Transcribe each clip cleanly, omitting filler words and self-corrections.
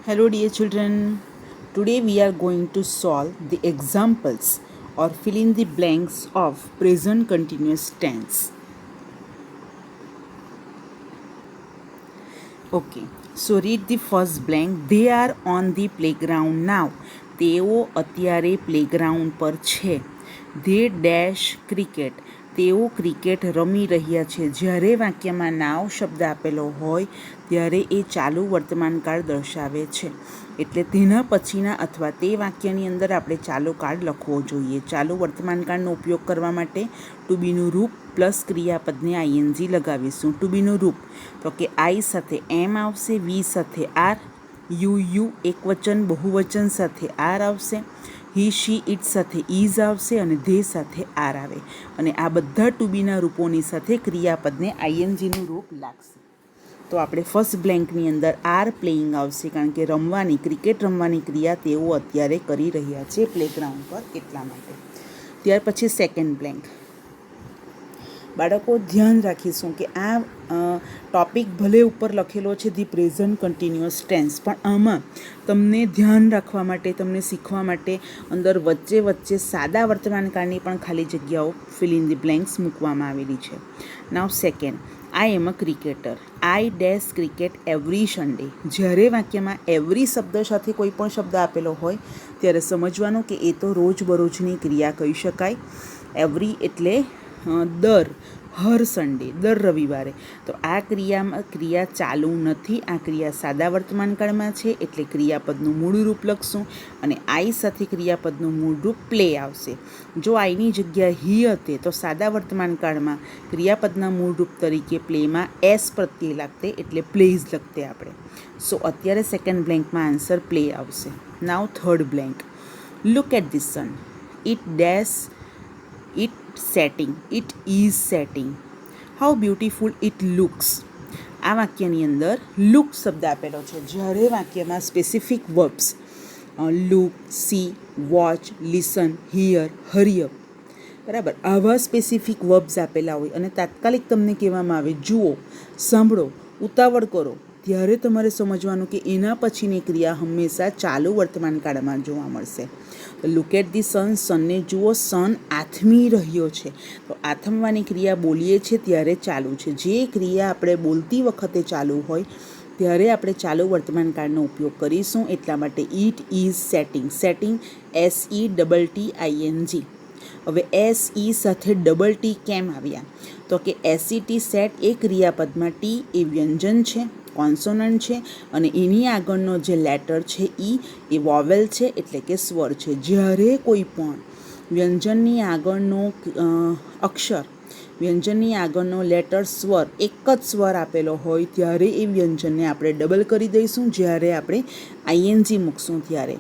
Hello, dear children. Today we are going to solve the examples or fill in the blanks of present continuous tense. Okay, so read the first blank. They are on the playground now. તેઓ અત્યારે playground પર છે. They dash cricket. તેઓ cricket રમી રહ્યા છે. જ્યારે વાક્યમાં નાવ શબ્દ આપેલો હોય ત્યારે એ ચાલુ વર્તમાનકાળ દર્શાવે છે. એટલે તેના પછીના અથવા તે વાક્યની અંદર આપણે ચાલુ કાળ લખવો જોઈએ. ચાલુ વર્તમાનકાળનો ઉપયોગ કરવા માટે ટુ બીનું રૂપ પ્લસ ક્રિયાપદને આઈએનજી લગાવીશું. ટુ બીનું રૂપ તો કે આઈ સાથે એમ આવશે, વી સાથે આર, યુ એકવચન બહુવચન સાથે આર આવશે, હી શી ઇટ સાથે ઇઝ આવશે અને ધે સાથે આર આવે. અને આ બધા ટુ બીના રૂપોની સાથે ક્રિયાપદને આઈએનજીનું રૂપ લાગશે. તો આપણે ફર્સ્ટ બ્લેન્કની અંદર આર પ્લેઇંગ આવશે, કારણ કે રમવાની ક્રિકેટ રમવાની ક્રિયા તેઓ અત્યારે કરી રહ્યા છે પ્લેગ્રાઉન્ડ પર, એટલા માટે. ત્યાર પછી સેકન્ડ બ્લેન્ક. બાળકો ધ્યાન રાખીશું કે આ ટોપિક ભલે ઉપર લખેલો છે ધી પ્રેઝન્ટ કન્ટિન્યુઅસ ટેન્સ, પણ આમાં તમને ધ્યાન રાખવા માટે, તમને શીખવા માટે અંદર વચ્ચે વચ્ચે સાદા વર્તમાનકાળની પણ ખાલી જગ્યાઓ ફિલ ઇન ધી બ્લેન્ક્સ મૂકવામાં આવેલી છે. Now second, I am a cricketer. I dash cricket every Sunday. જ્યારે વાક્યમાં એવરી શબ્દ સાથે કોઈ પણ શબ્દ આપેલો હોય ત્યારે સમજવાનું કે એ તો રોજબરોજની ક્રિયા કહી શકાય. એવરી એટલે દર, હર સન્ડે, દર રવિવારે. તો આ ક્રિયા ચાલુ નથી, આ ક્રિયા સાદા વર્તમાનકાળમાં છે, એટલે ક્રિયાપદનું મૂળ રૂપ લખશું અને આઈ સાથે ક્રિયાપદનું મૂળ રૂપ પ્લે આવશે. જો આઈની જગ્યા હી હતી તો સાદા વર્તમાનકાળમાં ક્રિયાપદના મૂળ રૂપ તરીકે પ્લેમાં એસ પ્રત્યે લાગતે, એટલે પ્લેઝ લખતે આપણે. સો અત્યારે સેકન્ડ બ્લેન્કમાં આન્સર પ્લે આવશે. Now third blank. Look at the sun. It dash it setting. It is setting. How beautiful it looks. આ વાક્યની અંદર લુક શબ્દ આપેલો છે. જ્યારે વાક્યમાં specific verbs look, see, watch, listen, hear, હરિયપ, બરાબર, આવા સ્પેસિફિક વર્બ્સ આપેલા હોય અને તાત્કાલિક તમને કહેવામાં આવે જુઓ, સાંભળો, ઉતાવળ કરો, ત્યારે તમારે સમજવાનું કે એના પછીની ક્રિયા હંમેશા ચાલુ વર્તમાન કાળમાં જોવા મળશે. લુક એટ ધી સન, સનને જુઓ, સન આથમી રહ્યો છે. તો આથમવાની ક્રિયા બોલીએ છીએ ત્યારે ચાલુ છે. જે ક્રિયા આપણે બોલતી વખતે ચાલુ હોય ત્યારે આપણે ચાલુ વર્તમાન કાળનો ઉપયોગ કરીશું. એટલા માટે it is setting. Setting SETTING. હવે SE સાથે ડબલ ટી કેમ આવ્યા? તો કે SET સેટ એ ક્રિયાપદમાં ટી એ વ્યંજન છે, કોન્સોનન્ટ છે, અને એની આગળનો જે લેટર છે એ વોવેલ છે, એટલે કે સ્વર છે. જ્યારે કોઈ પણ વ્યંજનની આગળનો અક્ષર, વ્યંજનની આગળનો લેટર, સ્વર, એક જ સ્વર આપેલો હોય ત્યારે એ વ્યંજનને આપણે ડબલ કરી દઈશું. જ્યારે આપણે આઈએનજી મૂકશું ત્યારે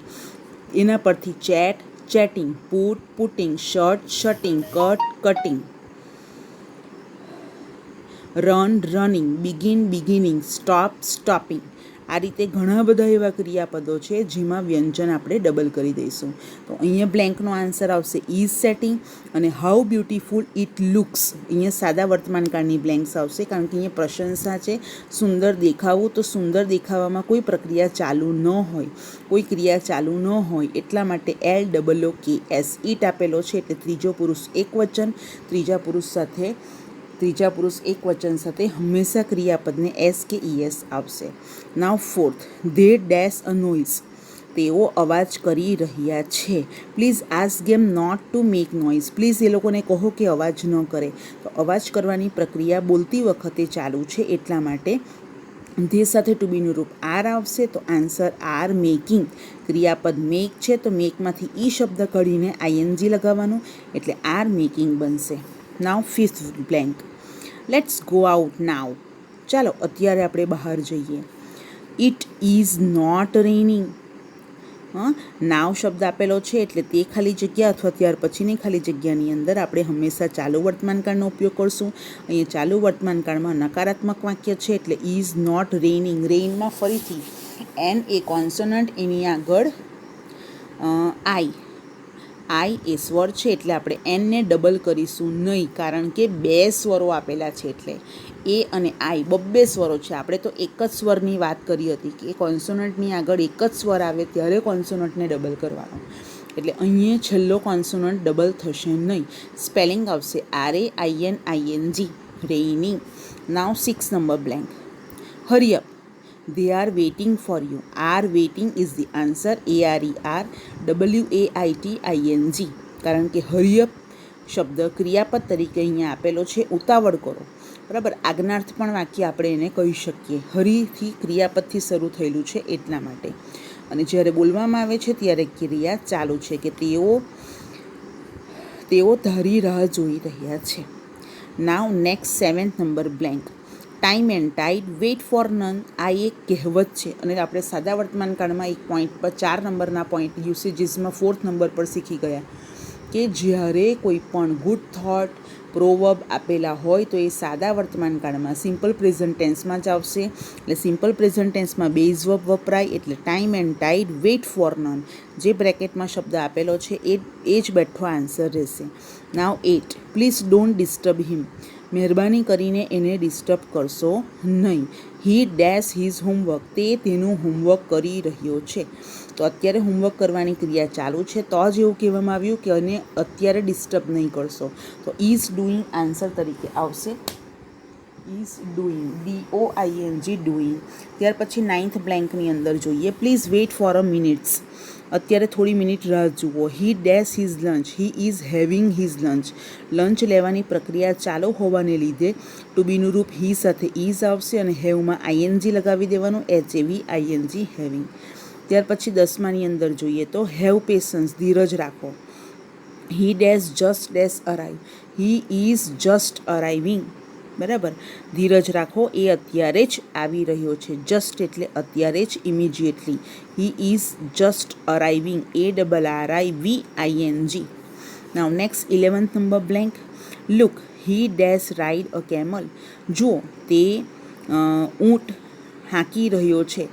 એના પરથી chat, chatting, put, putting, shirt, shutting, cut, cutting, run, running, begin, beginning, stop, stopping. આ રીતે ઘણા બધા એવા ક્રિયાપદો છે જેમાં વ્યંજન આપણે ડબલ કરી દઈશું. તો અહીંયા બ્લેન્કનો આન્સર આવશે ઇઝ સેટિંગ. અને હાઉ બ્યુટીફુલ ઇટ લુક્સ, અહીંયા સાદા વર્તમાનકાળની બ્લેન્ક્સ આવશે, કારણ કે અહીંયા પ્રશંસા છે. સુંદર દેખાવું, તો સુંદર દેખાવામાં કોઈ પ્રક્રિયા ચાલુ ન હોય, કોઈ ક્રિયા ચાલુ ન હોય, એટલા માટે LOOKS ઇટ આપેલો છે, એટલે ત્રીજો પુરુષ એકવચન, ત્રીજા પુરુષ એકવચન સાથે હંમેશા ક્રિયાપદને S કે ES આવશે. Now fourth, they dash a noise. તેઓ અવાજ કરી રહ્યા છે. Please ask them not to make noise. Please એ લોકોને કહો કે અવાજ ન કરે. તો અવાજ કરવાની પ્રક્રિયા બોલતી વખતે ચાલુ છે, એટલા માટે ધે સાથે ટુ બીનું રૂપ આર આવશે. તો આન્સર આર મેકિંગ. ક્રિયાપદ મેક છે, તો મેકમાંથી ઈ શબ્દ કાઢીને આઈએનજી લગાવવાનું, એટલે આર મેકિંગ બનશે. Now fifth blank. Let's go out now. ચાલો અત્યારે આપણે બહાર જઈએ. It is not raining. Now શબ્દ આપેલો છે, એટલે તે ખાલી જગ્યા અથવા ત્યાર પછીની ખાલી જગ્યાની અંદર આપણે હંમેશા ચાલુ વર્તમાનકાળનો ઉપયોગ કરશું. અહીંયા ચાલુ વર્તમાનકાળમાં નકારાત્મક વાક્ય છે, એટલે ઇઝ નોટ રેનિંગ. રેઇનમાં ફરીથી એન એ કોન્સોનન્ટ, એની આગળ આઈ, આઈ એ સ્વર છે એટલે આપણે એનને ડબલ કરીશું નહીં, કારણ કે બે સ્વરો આપેલા છે એટલે એ અને આઈ બબ્બે સ્વરો છે. આપણે તો એક જ સ્વરની વાત કરી હતી કે કોન્સોનન્ટની આગળ એક જ સ્વર આવે ત્યારે કોન્સોનન્ટને ડબલ કરવાનો, એટલે અહીંયા છેલ્લો કોન્સોનન્ટ ડબલ થશે નહીં. સ્પેલિંગ આવશે RAINING, રેઇનિંગ. Now 6 number blank. Hari up, they are waiting for you. Are waiting is the answer. ARERWAITING. કારણ કે હરિયપ શબ્દ ક્રિયાપદ તરીકે અહીંયા આપેલો છે, ઉતાવળ કરો. બરાબર, આજ્ઞાર્થ પણ વાક્ય આપણે એને કહી શકીએ. હરીથી ક્રિયાપદથી શરૂ થયેલું છે એટલા માટે. અને જ્યારે બોલવામાં આવે છે ત્યારે ક્રિયા ચાલુ છે કે તેઓ તારી રાહ જોઈ રહ્યા છે. Now next 7th number blank. Time and ટાઈડ, weight four none. આ એક કહેવત છે અને આપણે સાદા વર્તમાનકાળમાં એક પોઈન્ટ પર 4 નંબરના પોઈન્ટ યુસેજીસમાં 4th નંબર પર શીખી ગયા કે જ્યારે કોઈ પણ ગુડ થોટ પ્રોવર્બ આપેલા હોય તો એ સાદા વર્તમાનકાળમાં સિમ્પલ પ્રેઝન્ટ ટેન્સમાં જ આવશે. એટલે સિમ્પલ પ્રેઝન્ટ ટેન્સમાં બેઝ વર્બ વપરાય, એટલે time and ટાઈડ, weight four none, જે બ્રેકેટમાં શબ્દ આપેલો છે એ જ બેઠો આન્સર રહેશે. નાવ 8. પ્લીઝ ડોન્ટ ડિસ્ટર્બ હિમ. મહેરબાની કરીને એને ડિસ્ટર્બ કરશો નહીં. હી ડેશ હિઝ હોમવર્ક. તે તેનું હોમવર્ક કરી રહ્યો છે. તો અત્યારે હોમવર્ક કરવાની ક્રિયા ચાલુ છે, તો જ એવું કહેવામાં આવ્યું કે એને અત્યારે ડિસ્ટર્બ નહીં કરશો. તો ઇઝ ડુઈંગ આન્સર તરીકે આવશે. Is doing, DOING, doing. ત્યાર પછી 9th બ્લેન્કની અંદર જોઈએ. Please wait for a minutes. અત્યારે થોડી મિનિટ રાહ જુઓ. He dash his lunch. He is having his lunch. Lunch લેવાની પ્રક્રિયા ચાલુ હોવાને લીધે ટુ બીનું રૂપ હી સાથે ઇઝ આવશે અને હેવમાં ING લગાવી દેવાનું, HAVING, હેવિંગ. ત્યાર પછી 10માની અંદર જોઈએ તો હેવ પેશન્સ, ધીરજ રાખો. He dash just dash arrive. He is just arriving. બરાબર, ધીરજ રાખો, એ અત્યારે જ આવી રહ્યો છે. જસ્ટ એટલે અત્યારે જ, immediately. He is just arriving, ARRIVING. Now next 11th number blank. Look, he dash ride a camel. જુઓ, તે ઊંટ હાંકી રહ્યો છે,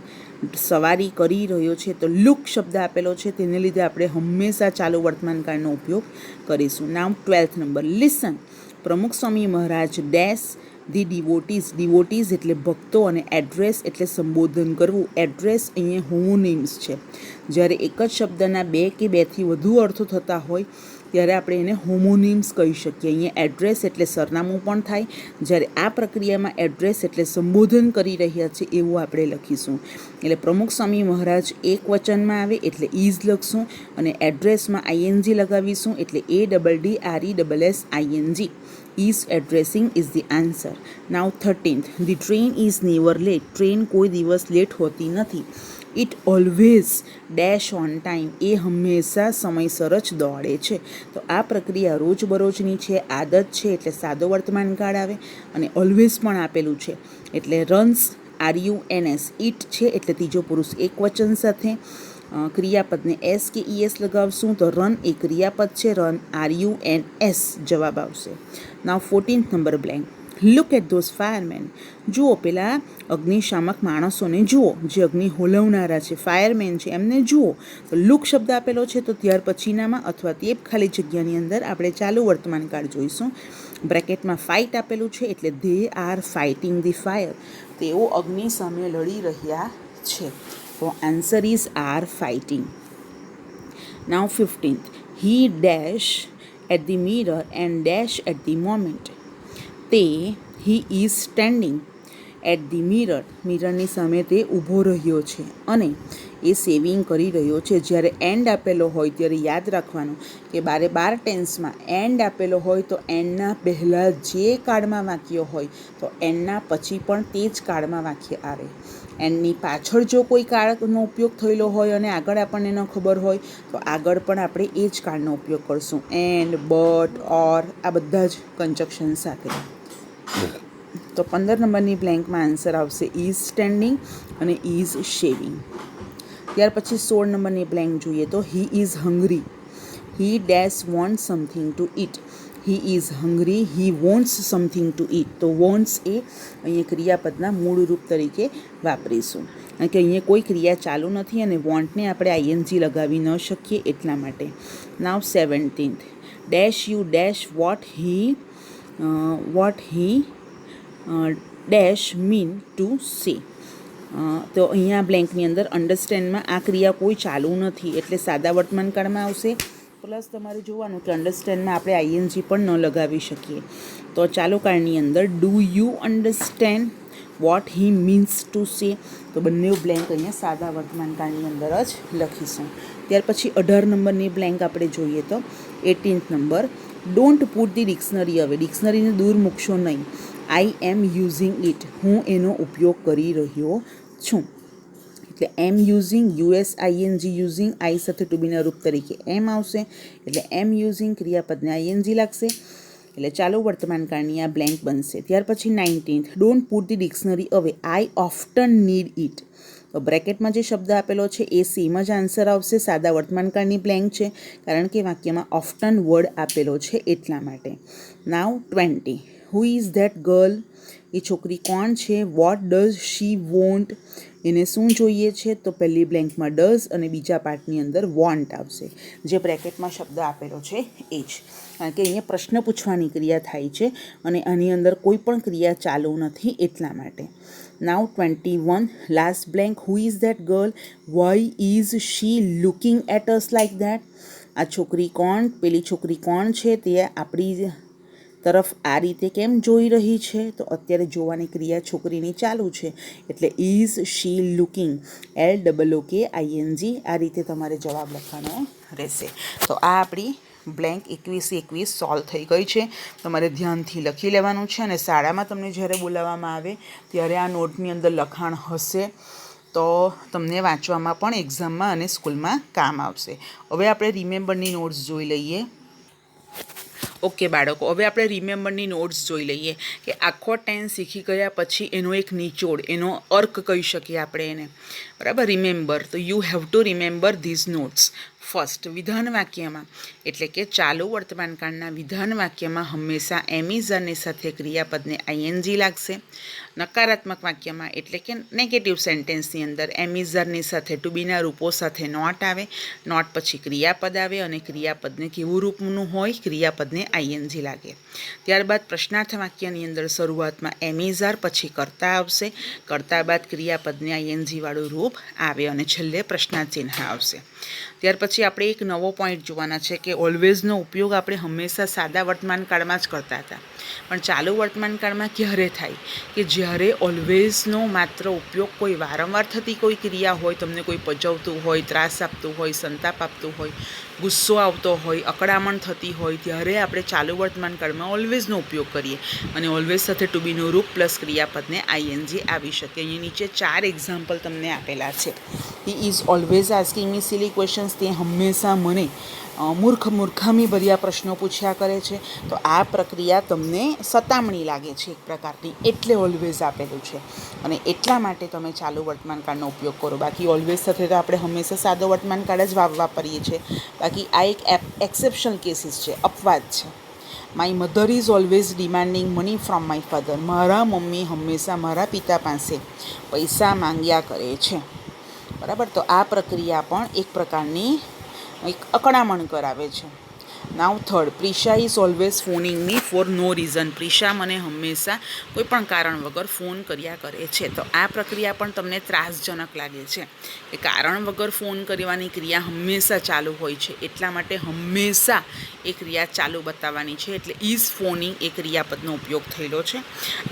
સવારી કરી રહ્યો છે. તો લુક શબ્દ આપેલો છે તેને લીધે આપણે હંમેશા ચાલુ વર્તમાનકાળનો ઉપયોગ કરીશું. નાવ 12th નંબર. લિસન, પ્રમુખ સ્વામી મહારાજ ડેશ ધી ડિવોટીઝ. ડિવોટીઝ એટલે ભક્તો અને એડ્રેસ એટલે સંબોધન કરવું. એડ્રેસ અહીંયા હોમોનિમ્સ છે. જ્યારે એક જ શબ્દના 2 કે 2થી વધુ અર્થો થતા હોય ત્યારે આપણે એને હોમોનિમ્સ કહી શકીએ. અહીંયા એડ્રેસ એટલે સરનામું પણ થાય. જ્યારે આ પ્રક્રિયામાં એડ્રેસ એટલે સંબોધન કરી રહ્યા છે એવું આપણે લખીશું. એટલે પ્રમુખ સ્વામી મહારાજ એક વચનમાં આવે એટલે ઇઝ લખશું અને એડ્રેસમાં ING લગાવીશું એટલે ADDRESSING. Is addressing is the answer. Now 13th. The train is never late. Train કોઈ દિવસ લેટ હોતી નથી. It always dash on time. એ હંમેશા સમયસર જ દોડે છે. તો આ પ્રક્રિયા રોજબરોજની છે, આદત છે એટલે સાદો વર્તમાનકાળ આવે અને ઓલવેઝ પણ આપેલું છે એટલે રન્સ, RUNS. ઇટ છે એટલે ત્રીજો પુરુષ એક વચન સાથે. ક્રિયાપદને S કે ES લગાવશું તો રન એ ક્રિયાપદ છે, રન RUNS જવાબ આવશે. Now 14th number blank. Look at those fireman. જુઓ, પેલા અગ્નિશામક માણસોને જુઓ જે અગ્નિ હોલવનારા છે, ફાયરમેન છે, એમને જુઓ. તો લુક શબ્દ આપેલો છે તો ત્યાર પછીનામાં અથવા તે ખાલી જગ્યાની અંદર આપણે ચાલુ વર્તમાનકાળ જોઈશું. બ્રેકેટમાં ફાઇટ આપેલું છે એટલે they are fighting the fire. તેઓ અગ્નિ સામે લડી રહ્યા છે. તો answer is are fighting. Now 15th. He dash at the mirror and dash at the moment. He is standing at the mirror. મિરરની સામે તે ઊભો રહ્યો છે અને એ સેવિંગ કરી રહ્યો છે. જ્યારે એન્ડ આપેલો હોય ત્યારે યાદ રાખવાનું કે 12 ટેન્સમાં એન્ડ આપેલો હોય તો એન્ડના પહેલાં જે કાળમાં વાક્ય હોય તો એન્ડના પછી પણ તે જ કાળમાં વાક્ય આવે. એન્ડની પાછળ જો કોઈ કાળનો ઉપયોગ થયેલો હોય અને આગળ આપણને ન ખબર હોય તો આગળ પણ આપણે એ જ કાળનો ઉપયોગ કરશું. એન્ડ, બટ, ઓર આ બધા જ કન્જક્શન સાથે. તો 15 નંબરની બ્લેન્કમાં આન્સર આવશે ઇઝ સ્ટેન્ડિંગ અને ઇઝ શેવિંગ. ત્યાર પછી 16 નંબરની બ્લેન્ક જોઈએ તો he is hungry. He dash want something to it. He is hungry, he wants something to it. તો વોન્ટ્સ એ અહીંયા ક્રિયાપદના મૂળ રૂપ તરીકે વાપરીશું, કારણ કે અહીંયા કોઈ ક્રિયા ચાલુ નથી અને વોન્ટને આપણે આઈએનજી લગાવી ન શકીએ એટલા માટે. નાવ 17th, dash you dash what he dash mean to say. તો અહીંયા બ્લેન્કની અંદર અન્ડરસ્ટેન્ડમાં આ ક્રિયા કોઈ ચાલુ નથી એટલે સાદા વર્તમાનકાળમાં આવશે. પ્લસ તમારે જોવાનું કે અન્ડરસ્ટેન્ડમાં આપણે આઈએનજી પણ ન લગાવી શકીએ. તો ચાલુ કાળની અંદર do you understand what he means to say. તો બંને બ્લેન્ક અહીંયા સાદા વર્તમાનકાળની અંદર જ લખીશું. ત્યાર પછી 18 નંબરની બ્લેન્ક આપણે જોઈએ તો 18th number, don't put the dictionary અવે. ડિક્શનરીને દૂર મૂકશો નહીં. આઈ એમ યુઝિંગ ઇટ. હું એનો ઉપયોગ કરી રહ્યો છું. એટલે એમ યુઝિંગ, યુએસ આઈએનજી યુઝિંગ, આઈ સાથે ટુ બીના રૂપ તરીકે એમ આવશે એટલે એમ યુઝિંગ ક્રિયાપદને આઈએનજી લાગશે એટલે ચાલુ વર્તમાનકાળની આ બ્લેન્ક બનશે. ત્યાર પછી 19th, don't put the dictionary અવે. આઈ ઓફટન નીડ ઇટ. તો બ્રેકેટમાં જે શબ્દ આપેલો છે એ સેમ જ આન્સર આવશે. સાદા વર્તમાનકાળની બ્લેન્ક છે કારણ કે વાક્યમાં ઓફટન વર્ડ આપેલો છે એટલા માટે. Now 20, who is that girl. એ છોકરી કોણ છે? What does she want. એને શું જોઈએ છે? તો પહેલી બ્લેન્કમાં ડઝ અને બીજા પાર્ટની અંદર વોન્ટ આવશે. જે બ્રેકેટમાં શબ્દ આપેલો છે એ જ, કારણ કે અહીંયા પ્રશ્ન પૂછવાની ક્રિયા થાય છે અને આની અંદર કોઈ પણ ક્રિયા ચાલુ નથી એટલા માટે. Now 21, last blank, who is that girl. Why is she looking at us like that. આ છોકરી કોણ, પેલી છોકરી કોણ છે તે આપણી તરફ આ રીતે કેમ જોઈ રહી છે? તો અત્યારે જોવાની ક્રિયા છોકરીની ચાલુ છે એટલે ઇઝ શી લુકિંગ, LOOKING. આ રીતે તમારે જવાબ લખવાનો રહેશે. તો આ આપણી બ્લેન્ક 21 સોલ્વ થઈ ગઈ છે. તમારે ધ્યાનથી લખી લેવાનું છે અને શાળામાં તમને જ્યારે બોલાવવામાં આવે ત્યારે આ નોટની અંદર લખાણ હશે તો તમને વાંચવામાં પણ એક્ઝામમાં અને સ્કૂલમાં કામ આવશે. હવે આપણે રિમેમ્બરની નોટ્સ જોઈ લઈએ. ઓકે બાળકો, હવે આપણે રિમેમ્બરની નોટ્સ જોઈ લઈએ કે આખો ટેન્સ શીખી ગયા પછી એનો એક નિચોડ, એનો અર્ક કહી શકીએ આપણે એને. બરાબર, રિમેમ્બર. તો you have to remember these notes. First, વિધાન વાક્યમાં એટલે કે ચાલુ વર્તમાનકાળના વિધાન વાક્યમાં હંમેશા એમ ઇઝ અને સાથે ક્રિયાપદને આઈએનજી લાગશે. નકારાત્મક વાક્યમાં એટલે કે નેગેટિવ સેન્ટેન્સની અંદર એમ ઇઝની સાથે ટુ બીના રૂપો સાથે નોટ આવે. નોટ પછી ક્રિયાપદ આવે અને ક્રિયાપદને કેવું રૂપનું હોય? ક્રિયાપદને આઈએનજી લાગે. ત્યારબાદ પ્રશ્નાર્થ વાક્યની અંદર શરૂઆતમાં એમ ઇઝ આર, પછી કર્તા આવશે. કર્તા બાદ ક્રિયાપદને આઈએનજી વાળું રૂપ આવે અને છેલ્લે પ્રશ્નાર્થ ચિહ્ન આવશે. ત્યાર પછી આપણે એક નવો પોઈન્ટ જોવાના છે કે ઓલવેઝનો ઉપયોગ આપણે હંમેશા સાદા વર્તમાનકાળમાં જ કરતા હતા, પણ ચાલુ વર્તમાનકાળમાં ક્યારે થાય કે જ્યારે ઓલવેઝનો માત્ર ઉપયોગ કોઈ વારંવાર થતી કોઈ ક્રિયા હોય, તમને કોઈ પજવતું હોય, ત્રાસ આપતું હોય, સંતાપ આપતું હોય, ગુસ્સો આવતો હોય, અકળામણ થતી હોય, ત્યારે આપણે ચાલુ વર્તમાનકાળમાં ઓલવેઝનો ઉપયોગ કરીએ અને ઓલવેઝ સાથે ટુ બીનું રૂપ પ્લસ ક્રિયાપદને આઈએનજી આવી શકે. અહીં નીચે 4 એક્ઝામ્પલ તમને આપેલા છે. He is always asking me silly questions. તે હંમેશા મને મૂર્ખામી ભર્યા પ્રશ્નો પૂછ્યા કરે છે. તો આ પ્રક્રિયા તમને સતામણી લાગે છે એક પ્રકારની, એટલે ઓલવેઝ આપેલું છે અને એટલા માટે તમે ચાલુ વર્તમાનકાળનો ઉપયોગ કરો. બાકી ઓલવેઝ સાથે તો આપણે હંમેશા સાદો વર્તમાનકાળ જ વાપરીએ છીએ. બાકી આ એક એક્સેપ્શનલ કેસીસ છે, અપવાદ છે. My mother is always demanding money from my father. મારા મમ્મી હંમેશા મારા પિતા પાસે પૈસા માંગ્યા કરે છે. બરાબર, તો આ પ્રક્રિયા પણ એક પ્રકારની એક અકળામણ કરાવે છે. Now third, Prisha is always phoning me for no reason. Prisha મને હંમેશા કોઈ પણ કારણ વગર ફોન કર્યા કરે છે. તો આ પ્રક્રિયા પણ તમને ત્રાસજનક લાગે છે કે કારણ વગર ફોન કરવાની ક્રિયા હંમેશા ચાલુ હોય છે, એટલા માટે હંમેશા એ ક્રિયા ચાલુ બતાવવાની છે. એટલે ઇઝ ફોનિંગ એ ક્રિયાપદનો ઉપયોગ થયેલો છે.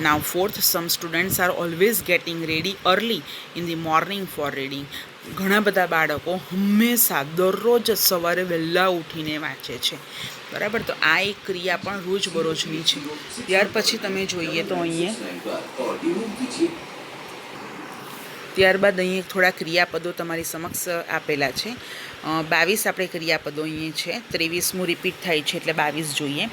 Now fourth, some students are always getting ready early in the morning for reading. ઘણા બધા બાળકો હંમેશા દરરોજ સવારે વહેલા ઉઠીને વાંચે છે. બરાબર, તો આ એક ક્રિયા પણ રોજબરોજની છે. ત્યાર પછી તમે જોઈએ તો અહીંયા ત્યારબાદ અહીં થોડા ક્રિયાપદો તમારી સમક્ષ આપેલા છે. 22 આપણે ક્રિયાપદો અહીં છે. 23મું રિપીટ થાય છે એટલે 22 જોઈએ.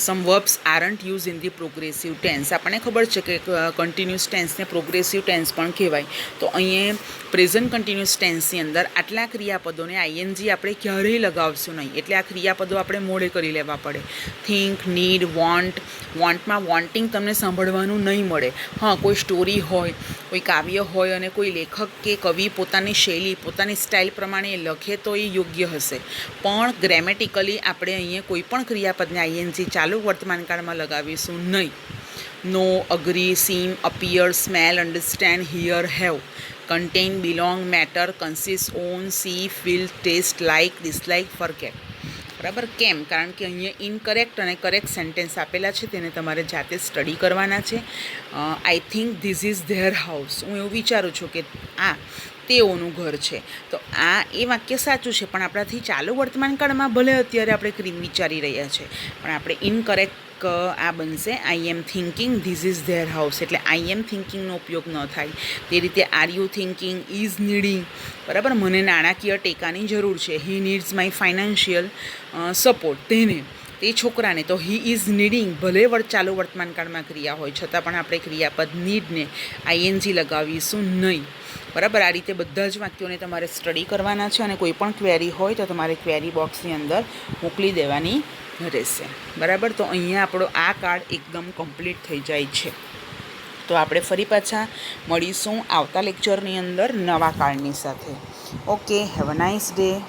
Some verbs aren't use in the progressive tense. આપણને ખબર છે કે કન્ટિન્યુઅસ ટેન્સને પ્રોગ્રેસિવ ટેન્સ પણ કહેવાય. તો અહીંયા પ્રેઝન્ટ કન્ટિન્યુઅસ ટેન્સની અંદર આટલા ક્રિયાપદોને આઈએનજી આપણે ક્યારેય લગાવશું નહીં. એટલે આ ક્રિયાપદો આપણે મોડે કરી લેવા પડે. Think, need, want. વોન્ટમાં વોન્ટિંગ તમને સાંભળવાનું નહીં મળે. હા, કોઈ સ્ટોરી હોય, કોઈ કાવ્ય હોય અને કોઈ લેખક કે કવિ પોતાની શૈલી, પોતાની સ્ટાઇલ પ્રમાણે લખે તો એ યોગ્ય હશે. પણ ગ્રેમેટિકલી આપણે અહીંયા કોઈ પણ ક્રિયાપદને આઈએનજી ચાલુ વર્તમાનકાળમાં લગાવીશું નહીં. Know, agree, seem, appear, smell, understand, hear, have. Contain, belong, matter, consist, own, see, feel, taste, like, dislike, forget. બરાબર? કેમ? કારણ કે અહીંયા ઇનકરેક્ટ અને કરેક્ટ સેન્ટેન્સ આપેલા છે, તેને તમારે જાતે સ્ટડી કરવાના છે. I think this is their house. હું એવું વિચારું છું કે આ તેઓનું ઘર છે. તો આ એ વાક્ય સાચું છે, પણ આપણાથી ચાલુ વર્તમાનકાળમાં ભલે અત્યારે આપણે વિચારી રહ્યા છે, પણ આપણે ઇનકરેક્ટ આ બનશે. I am thinking this is their house. એટલે આઈ એમ થિંકિંગનો ઉપયોગ ન થાય. તે રીતે are you thinking, is needing. બરાબર? મને નાણાકીય ટેકાની જરૂર છે. He needs my financial support. તે છોકરાને તો હી ઇઝ નીડિંગ ભલે ચાલુ વર્તમાનકાળમાં ક્રિયા હોય છતાં પણ આપણે ક્રિયાપદ નીડને આઈએનજી લગાવીશું નહીં. બરાબર? આ રીતે બધા જ વાક્યોને તમારે સ્ટડી કરવાના છે અને કોઈ પણ ક્વેરી હોય તો તમારે ક્વેરી બોક્સની અંદર મોકલી દેવાની રહેશે. બરાબર? તો અહીંયા આપણો આ કાર્ડ એકદમ કમ્પ્લીટ થઈ જાય છે. તો આપણે ફરી પાછા મળીશું આવતા લેક્ચરની અંદર નવા કાર્ડની સાથે. Okay, have a nice day.